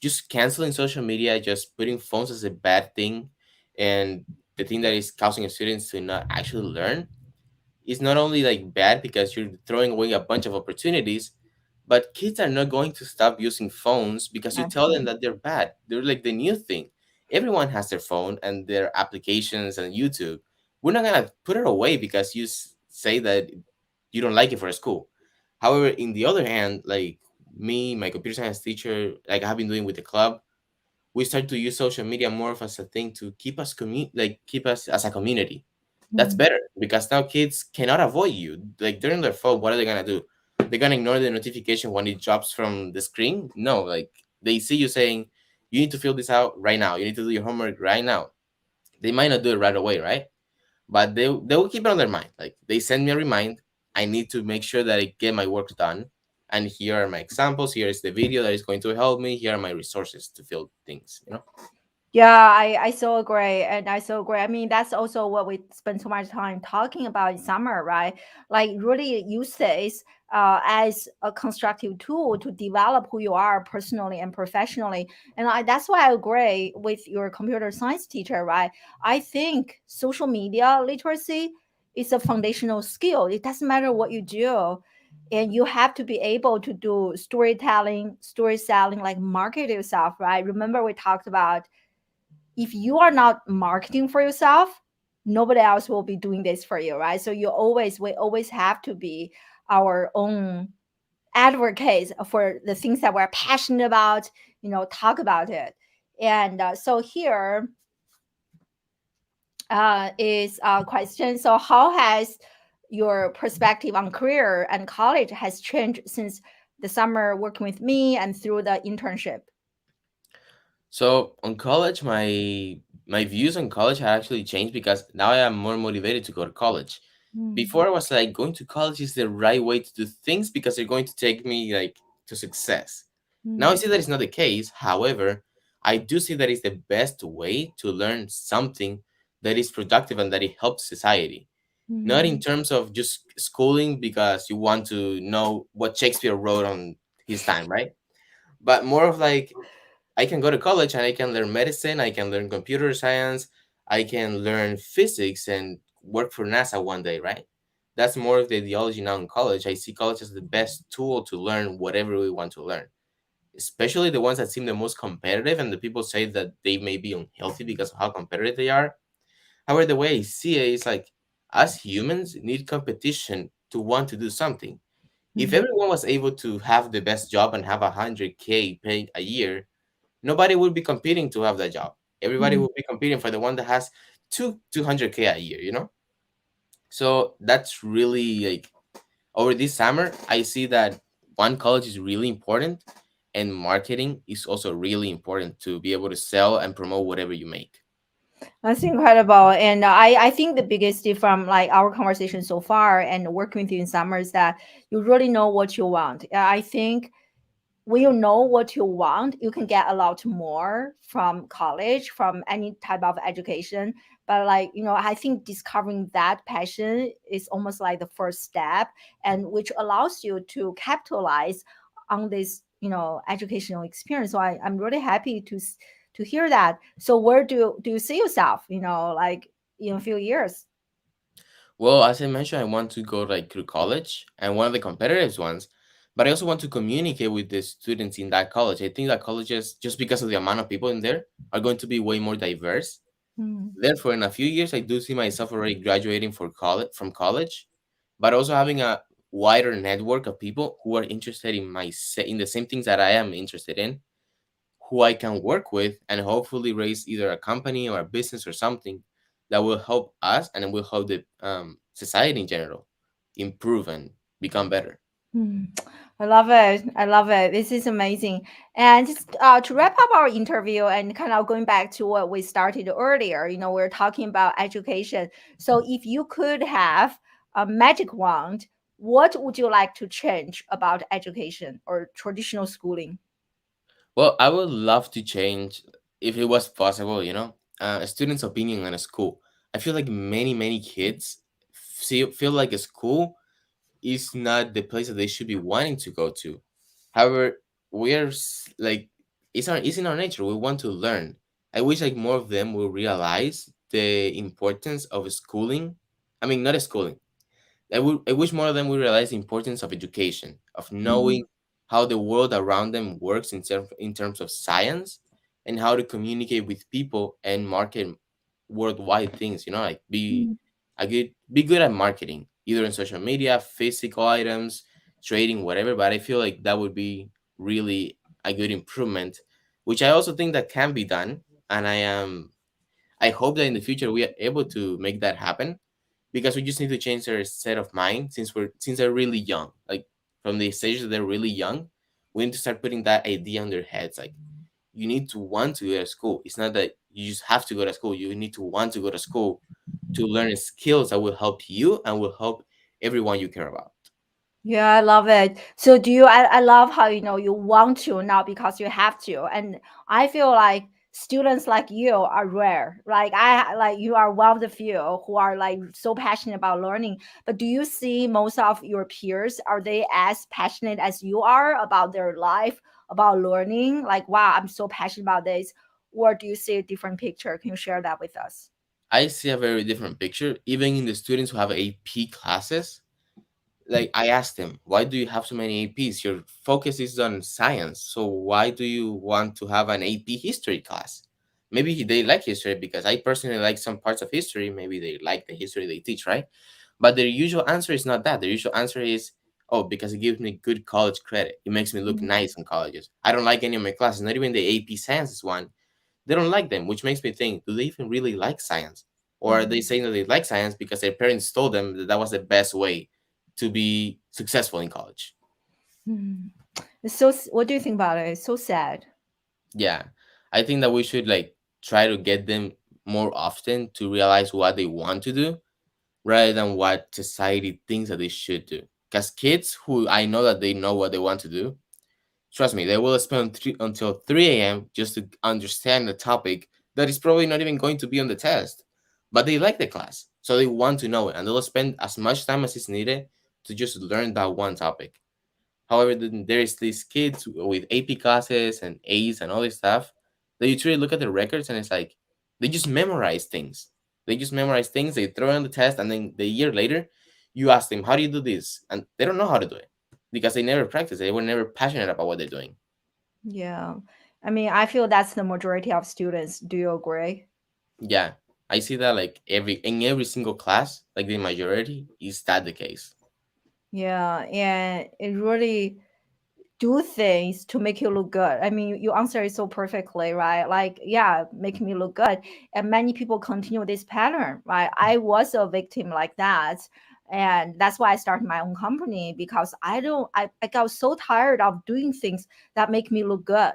just canceling social media, just putting phones as a bad thing, and the thing that is causing students to not actually learn is not only like bad because you're throwing away a bunch of opportunities, but kids are not going to stop using phones because you tell them actually, that they're bad. They're like the new thing. Everyone has their phone and their applications and YouTube. We're not gonna put it away because you say that you don't like it for school. However, in the other hand, like me, my computer science teacher, like I have been doing with the club, we start to use social media more of as a thing to keep us as a community. That's mm, better because now kids cannot avoid you. Like during their phone, what are they gonna do? They're gonna ignore the notification when it drops from the screen? No, like they see you saying, you need to fill this out right now. You need to do your homework right now. They might not do it right away, right? But they will keep it on their mind. Like they send me a remind. I need to make sure that I get my work done. And here are my examples. Here is the video that is going to help me. Here are my resources to fill things. You know. yeah, I so agree. And I so agree. I mean, that's also what we spend so much time talking about in summer, right? Like, really use this as a constructive tool to develop who you are personally and professionally. And that's why I agree with your computer science teacher, right? I think social media literacy is a foundational skill. It doesn't matter what you do. And you have to be able to do storytelling, story selling, like market yourself, right? Remember, we talked about if you are not marketing for yourself, nobody else will be doing this for you, right? So we always have to be our own advocates for the things that we're passionate about, talk about it. And so here is a question. So how has your perspective on career and college has changed since the summer working with me and through the internship? So on college, my views on college have actually changed because now I am more motivated to go to college. Mm, Before I was like going to college is the right way to do things because they're going to take me like to success. Now I mm, see that it's not the case. However, I do see that it's the best way to learn something that is productive and that it helps society. Not in mm, terms of just schooling because you want to know what Shakespeare wrote on his time, right? But more of like I can go to college and I can learn medicine, I can learn computer science, I can learn physics and work for NASA one day, right? That's more of the ideology now in college. I see college as the best tool to learn whatever we want to learn, especially the ones that seem the most competitive and the people say that they may be unhealthy because of how competitive they are. However, the way I see it is like us humans need competition to want to do something. If mm, everyone was able to have the best job and have 100K paid a year, nobody would be competing to have that job. Everybody mm. will be competing for the one that has 200K a year, you know? So that's really like over this summer, I see that one college is really important and marketing is also really important to be able to sell and promote whatever you make. That's incredible. And I think the biggest difference from like our conversation so far and working with you in summer is that you really know what you want. I think when you know what you want, you can get a lot more from college, from any type of education. But like, I think discovering that passion is almost like the first step, and which allows you to capitalize on this, educational experience. So I'm really happy to hear that. So where do you see yourself, like in a few years? Well, as I mentioned, I want to go like through college and one of the competitive ones, but I also want to communicate with the students in that college. I think that colleges, just because of the amount of people in there, are going to be way more diverse. Mm, Therefore, in a few years, I do see myself already graduating from college, but also having a wider network of people who are interested in in the same things that I am interested in, who I can work with, and hopefully raise either a company or a business or something that will help us and it will help the society in general improve and become better. mm. I love it. I love it. This is amazing. And just to wrap up our interview and kind of going back to what we started earlier, we're talking about education. So, if you could have a magic wand, what would you like to change about education or traditional schooling? Well, I would love to change if it was possible, a student's opinion on a school. I feel like many kids feel like a school is not the place that they should be wanting to go to. However, like it's in our nature. We want to learn. I wish like more of them will realize the importance of schooling. I mean, not schooling. I wish more of them would realize the importance of education, of Mm, knowing how the world around them works in terms of science and how to communicate with people and market worldwide things, like mm, be good at marketing, either in social media, physical items, trading, whatever. But I feel like that would be really a good improvement, which I also think that can be done. And I hope that in the future we are able to make that happen because we just need to change their state of mind since they're really young. Like from the stage that they're really young, we need to start putting that idea on their heads. Like you need to want to go to school. It's not that you just have to go to school. You need to want to go to school to learn skills that will help you and will help everyone you care about. yeah, I love it. So do you I love how you want to, not because you have to. And I feel like students like you are rare. Like you are one of the few who are like so passionate about learning. But do you see most of your peers, are they as passionate as you are about their life, about learning? Like, wow, I'm so passionate about this. Or do you see a different picture? Can you share that with us? I see a very different picture, even in the students who have AP classes. Like I asked them, why do you have so many APs? Your focus is on science, so why do you want to have an AP history class? Maybe they like history because I personally like some parts of history. Maybe they like the history they teach, right? But their usual answer is not that. Their usual answer is, oh, because it gives me good college credit. It makes me look Mm, nice in colleges. I don't like any of my classes, not even the AP sciences one. They don't like them, which makes me think, do they even really like science? or are they saying that they like science because their parents told them that that was the best way to be successful in college? Mhm. It's so. What do you think about it? It's so sad. Yeah, I think that we should like try to get them more often to realize what they want to do rather than what society thinks that they should do. Because kids who I know that they know what they want to do, trust me, they will spend until 3 a.m. just to understand the topic that is probably not even going to be on the test. But they like the class, so they want to know it, and they'll spend as much time as is needed to just learn that one topic. However, then there is these kids with AP classes and A's and all this stuff that you truly look at the records and it's like they just memorize things. They just memorize things, they throw it on the test, and then the year later, you ask them, how do you do this? And they don't know how to do it because they never practiced. They were never passionate about what they're doing. Yeah. I mean, I feel that's the majority of students. Do you agree? Yeah. I see that like every single class, like the majority, is that the case. Yeah, and it really do things to make you look good. I mean, you answer it so perfectly, right? Like, yeah, make me look good. And many people continue this pattern, right? I was a victim like that. And that's why I started my own company because I got so tired of doing things that make me look good.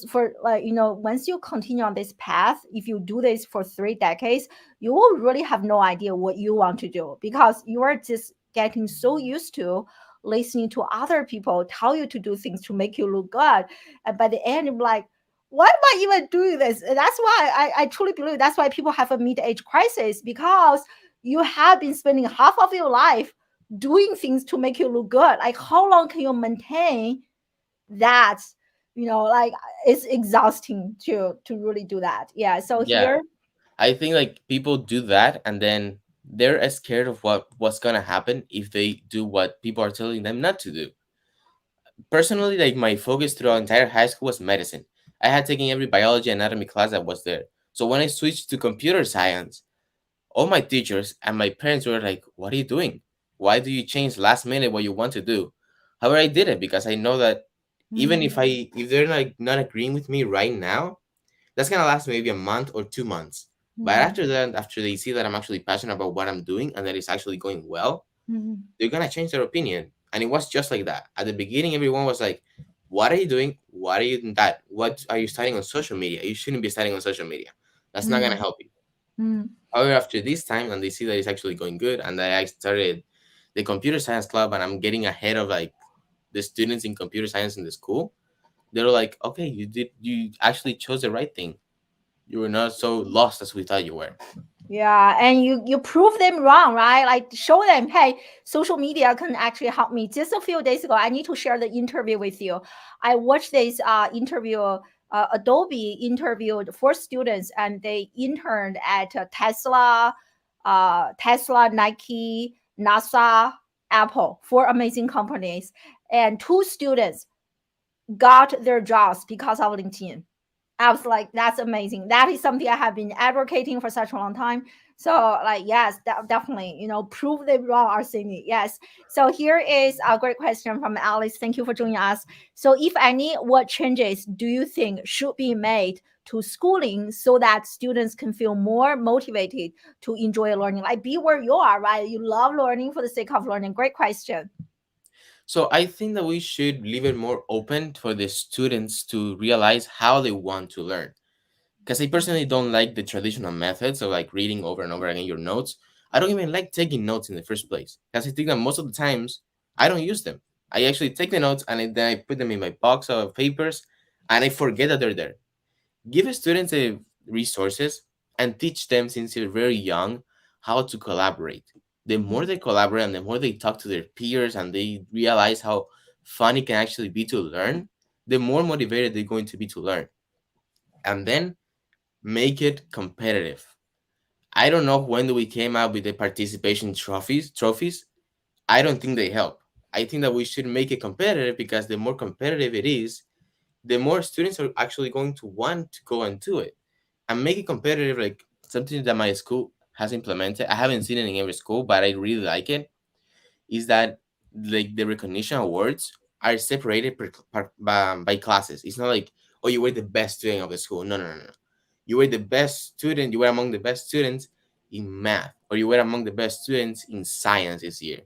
For like, once you continue on this path, if you do this for 3 decades, you will really have no idea what you want to do because you are just getting so used to listening to other people tell you to do things to make you look good. And by the end, I'm like, why am I even doing this? And that's why I truly believe that's why people have a mid-age crisis because you have been spending half of your life doing things to make you look good. Like, how long can you maintain that? Like it's exhausting to really do that. Yeah. So Yeah. here, I think like people do that and then they're scared of what's gonna happen if they do what people are telling them not to do. Personally, like my focus throughout entire high school was medicine. I had taken every biology and anatomy class that was there. So when I switched to computer science, all my teachers and my parents were like, "What are you doing? Why do you change last minute what you want to do?" However, I did it because I know that even mm, if they're like not agreeing with me right now, that's gonna last maybe a month or 2 months. But mm, after that, after they see that I'm actually passionate about what I'm doing and that it's actually going well, mm, they're gonna change their opinion. And it was just like that. At the beginning, everyone was like, "What are you doing? What are you doing that? What are you studying on social media? You shouldn't be studying on social media. That's not gonna mm, help you." mm. However, after this time, and they see that it's actually going good, and that I started the computer science club, and I'm getting ahead of like the students in computer science in the school, they're like, "Okay, you actually chose the right thing. You were not so lost as we thought you were." Yeah, and you prove them wrong, right? Like show them, hey, social media can actually help me. Just a few days ago, I need to share the interview with you. I watched this interview. Adobe interviewed 4 students, and they interned at Tesla, Nike, NASA, Apple, 4 amazing companies, and 2 students got their jobs because of LinkedIn. I was like, that's amazing. That is something I have been advocating for such a long time. So, like, yes, definitely, prove them wrong, Arseny. Yes. So, here is a great question from Alice. Thank you for joining us. So, if any, what changes do you think should be made to schooling so that students can feel more motivated to enjoy learning? Like, be where you are, right? You love learning for the sake of learning. Great question. So I think that we should leave it more open for the students to realize how they want to learn. Because I personally don't like the traditional methods of like reading over and over again your notes. I don't even like taking notes in the first place. Because I think that most of the times I don't use them. I actually take the notes and then I put them in my box of papers and I forget that they're there. Give students a resources and teach them since they're very young how to collaborate. The more they collaborate and the more they talk to their peers and they realize how fun it can actually be to learn, the more motivated they're going to be to learn. And then make it competitive. I don't know when we came out with the participation trophies. I don't think they help. I think that we should make it competitive because the more competitive it is, the more students are actually going to want to go and do it and make it competitive. Like something that my school has implemented. I haven't seen it in every school, but I really like it. Is that like the recognition awards are separated by classes. It's not like, oh, you were the best student of the school. No, no, no, no. You were the best student. You were among the best students in math, or you were among the best students in science this year.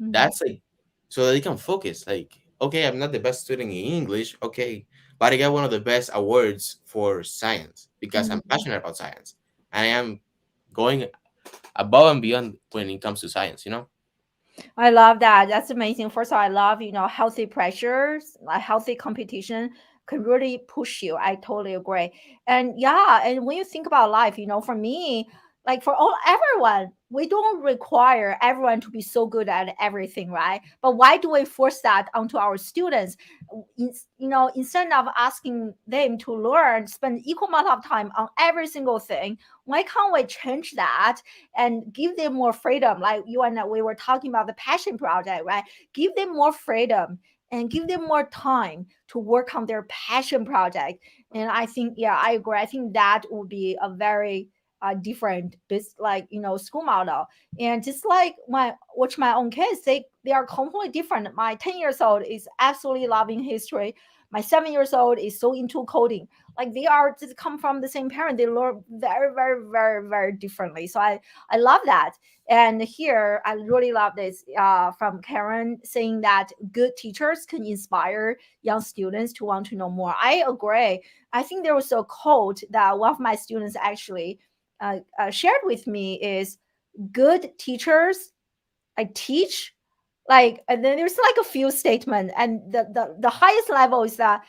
Mhm. That's like so that they can focus. Like, okay, I'm not the best student in English, okay, but I got one of the best awards for science because I'm Mhm. passionate about science, and I am going above and beyond when it comes to science. You know. I love that. That's amazing. First of all, I love, healthy pressures, like healthy competition can really push you. I totally agree. And yeah, and when you think about life, for me, like for all everyone, we don't require everyone to be so good at everything, right? But why do we force that onto our students? Instead of asking them to learn, spend equal amount of time on every single thing, why can't we change that and give them more freedom? Like you and we were talking about the passion project, right? Give them more freedom and give them more time to work on their passion project. And I think, yeah, I agree. I think that would be a very different school model. And just like my watch my own kids, they are completely different. My 10 years old is absolutely loving history. My 7 years old is so into coding. Like they are just come from the same parent. They learn very, very, very, very differently. So I love that. And here I really love this from Karen saying that good teachers can inspire young students to want to know more. I agree. I think there was a quote that one of my students actually shared with me is good teachers I teach and then there's like a few statements, and the highest level is that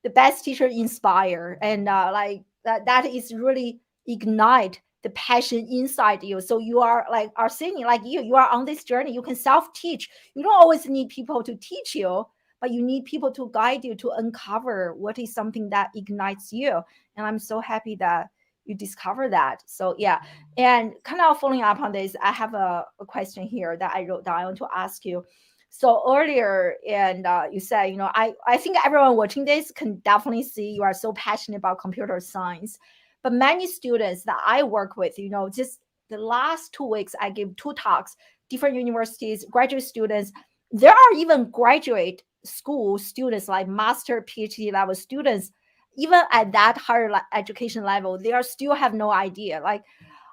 the best teacher inspire, and that is really ignite the passion inside you. So you are like Arseny, like you are on this journey. You can self teach. You don't always need people to teach you, but you need people to guide you to uncover what is something that ignites you. And I'm so happy that you discover that. So yeah, and kind of following up on this, I have a question here that I wrote down. I want to ask you. So earlier, and you said, I think everyone watching this can definitely see you are so passionate about computer science. But many students that I work with, just the last 2 weeks, I gave two talks, different universities, graduate students. There are even graduate school students, like master, PhD level students, even at that higher education level, they are still have no idea. Like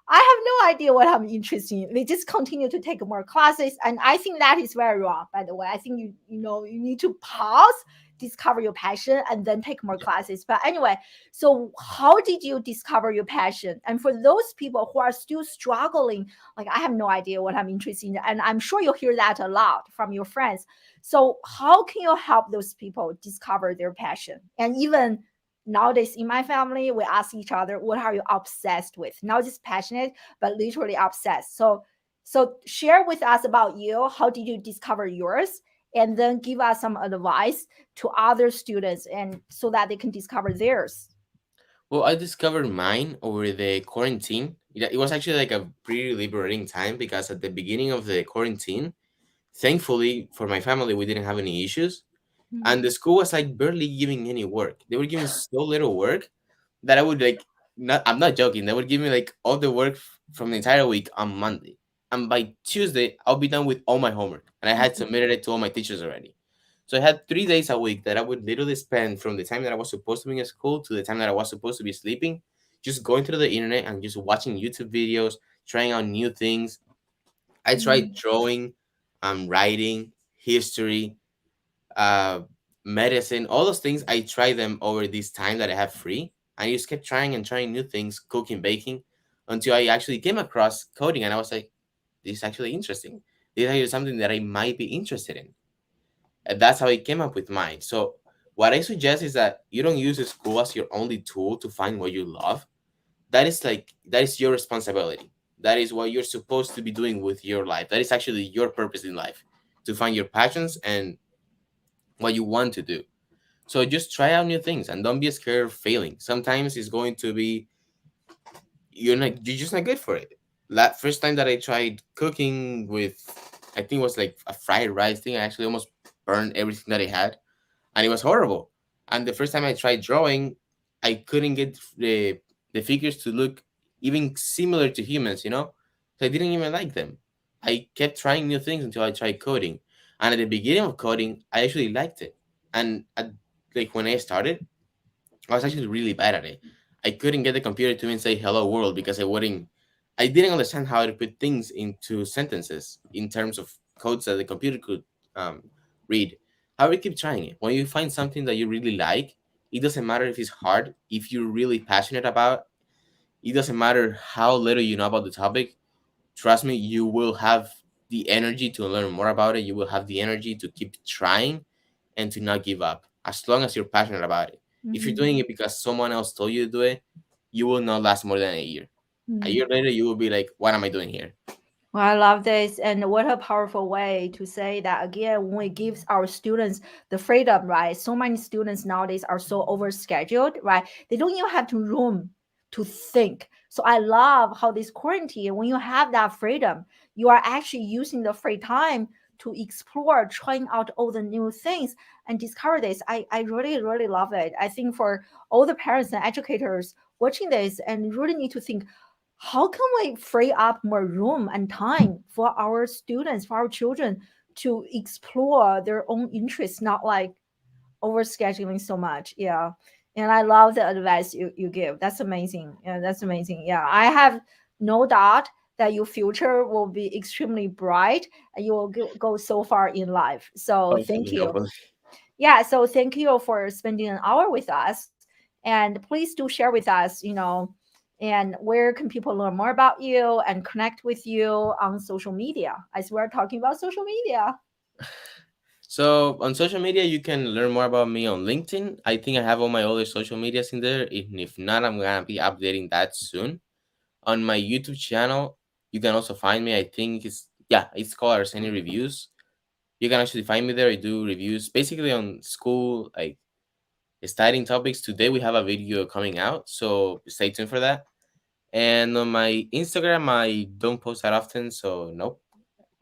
I have no idea what I'm interested in. They just continue to take more classes, and I think that is very wrong. By the way, I think you need to pause, discover your passion, and then take more classes. But anyway, so how did you discover your passion? And for those people who are still struggling, like I have no idea what I'm interested in, and I'm sure you'll hear that a lot from your friends. So how can you help those people discover their passion? And even nowadays in my family we ask each other, what are you obsessed with? Not just passionate, but literally obsessed. So share with us about you. How did you discover yours? And then give us some advice to other students, and so that they can discover theirs. Well, I discovered mine over the quarantine. It was actually like a pretty liberating time because at the beginning of the quarantine, thankfully for my family, we didn't have any issues. And the school was like barely giving any work. They were giving so little work that I would like not. I'm not joking. They would give me like all the work from the entire week on Monday, and by Tuesday I'll be done with all my homework, and I had submitted it to all my teachers already. So I had 3 days a week that I would literally spend from the time that I was supposed to be in school to the time that I was supposed to be sleeping, just going through the internet and just watching YouTube videos, trying out new things. I tried drawing, writing, history, uh, medicine, all those things. I tried them over this time that I have free. I just kept trying and trying new things, cooking, baking, until I actually came across coding, and I was like, "This is actually interesting. This is actually something that I might be interested in." And that's how I came up with mine. So, what I suggest is that you don't use school as your only tool to find what you love. That is your responsibility. That is what you're supposed to be doing with your life. That is actually your purpose in life, to find your passions and what you want to do. So just try out new things and don't be scared of failing. Sometimes it's going to be you're just not good for it. That first time that I tried cooking with, I think it was like a fried rice thing, I actually almost burned everything that I had, and it was horrible. And the first time I tried drawing, I couldn't get the figures to look even similar to humans, So I didn't even like them. I kept trying new things until I tried coding, and at the beginning of coding, I actually liked it. And like when I started, I was actually really bad at it. I couldn't get the computer to even say "Hello World" because I didn't understand how to put things into sentences in terms of codes that the computer could um, read. However, keep trying it. When you find something that you really like, it doesn't matter if it's hard. If you're really passionate about, it doesn't matter how little you know about the topic. Trust me, you will have the energy to learn more about it. You will have the energy to keep trying and to not give up as long as you're passionate about it. If you're Mhm. doing it because someone else told you to do it, you will not last more than a year. A Mm. year later, you will be like, what am I doing here? Well, I love this, and what a powerful way to say that again. When we give our students the freedom, right? So many students nowadays are so overscheduled, right? They don't even have to room to think. So I love how this quarantine, when you have that freedom, you are actually using the free time to explore, trying out all the new things and discover this. I really, really love it. I think for all the parents and educators watching this, and really need to think, how can we free up more room and time for our students, for our children to explore their own interests, not like overscheduling so much. Yeah. And I love the advice you give. That's amazing. Yeah, that's amazing. Yeah. I have no doubt that your future will be extremely bright and you will go so far in life. So thank Hopefully, you. hopefully. Yeah, so thank you for spending an hour with us. And please do share with us, and where can people learn more about you and connect with you on social media, as we're talking about social media. So on social media, you can learn more about me on LinkedIn. I think I have all my other social medias in there. If not, I'm gonna be updating that soon. On my YouTube channel, you can also find me. I think it's called Arceny Reviews. You can actually find me there. I do reviews basically on school, like studying topics. Today we have a video coming out, so stay tuned for that. And on my Instagram, I don't post that often, so nope.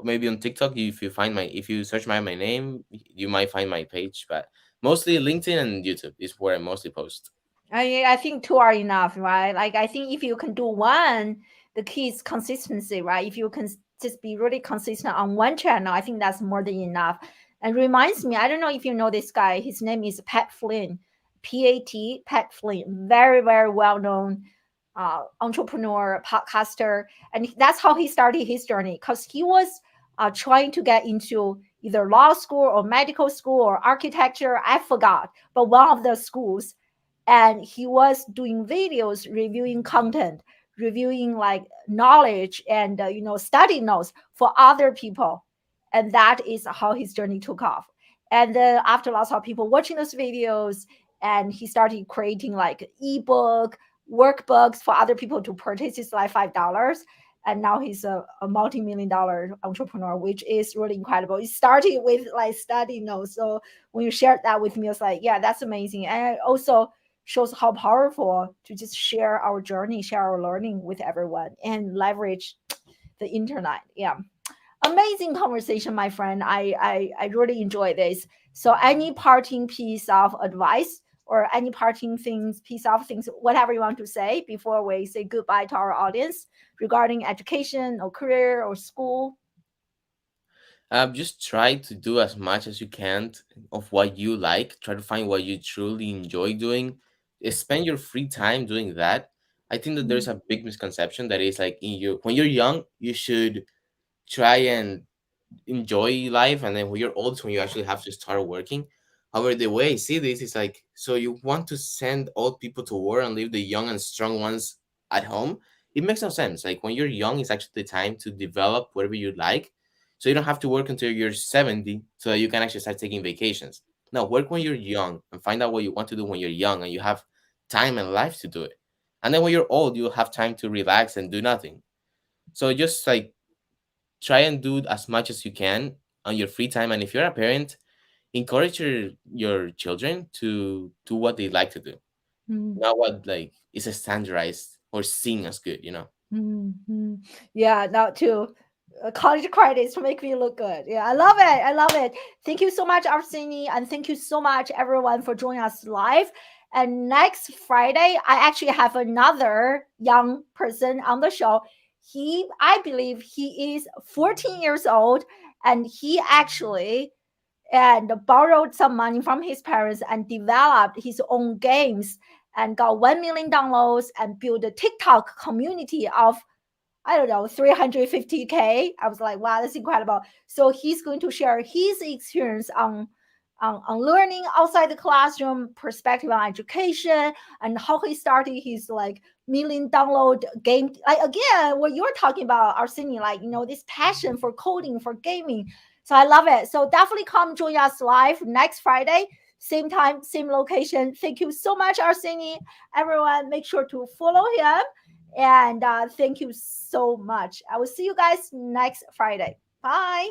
Maybe on TikTok, if you search my name, you might find my page. But mostly LinkedIn and YouTube is where I mostly post. I think two are enough, right? Like I think if you can do one, the key is consistency, right? If you can just be really consistent on one channel, I think that's more than enough. And reminds me, I don't know if you know this guy. His name is Pat Flynn, Pat Flynn, very very well known entrepreneur, podcaster, and that's how he started his journey. Because he was trying to get into either law school or medical school or architecture. I forgot, but one of the schools, and he was doing videos reviewing content, reviewing like knowledge and study notes for other people, and that is how his journey took off. And then after lots of people watching those videos, and he started creating like ebook workbooks for other people to purchase. It's like $5, and now he's a multi-million dollar entrepreneur, which is really incredible. It started with like study notes, so when you shared that with me, I was like, yeah, that's amazing. And it also shows how powerful to just share our journey, share our learning with everyone, and leverage the internet. Yeah, amazing conversation, my friend. I really enjoy this. So any parting piece of advice or any parting things, piece of things, whatever you want to say before we say goodbye to our audience regarding education or career or school? Just try to do as much as you can of what you like. Try to find what you truly enjoy doing. Spend your free time doing that. I think that there's Mm, a big misconception that is like when you're young, you should try and enjoy life, and then when you're old is when you actually have to start working. However, the way I see this is like, so you want to send old people to war and leave the young and strong ones at home. It makes no sense. Like when you're young, it's actually the time to develop whatever you like, so you don't have to work until you're 70 so that you can actually start taking vacations. No, work when you're young and find out what you want to do when you're young and you have time and life to do it. And then when you're old, you'll have time to relax and do nothing. So just like try and do as much as you can on your free time. And if you're a parent, encourage your children to do what they like to do, mm. not what like is a standardized or seen as good, you know. Mm-hmm. Yeah, now too. College credits to make me look good. Yeah, I love it. I love it. Thank you so much, Arsini, and thank you so much, everyone, for joining us live. And next Friday, I actually have another young person on the show. I believe he is 14 years old, and he actually and borrowed some money from his parents and developed his own games and got 1 million downloads and built a TikTok community of I don't know, 350K. I was like, wow, that's incredible. So he's going to share his experience on learning outside the classroom, perspective on education, and how he started his like million download game. Like again, what you're talking about, Arsini, like this passion for coding, for gaming. So I love it. So definitely come join us live next Friday, same time, same location. Thank you so much, Arsini. Everyone, make sure to follow him. And thank you so much. I will see you guys next Friday. Bye.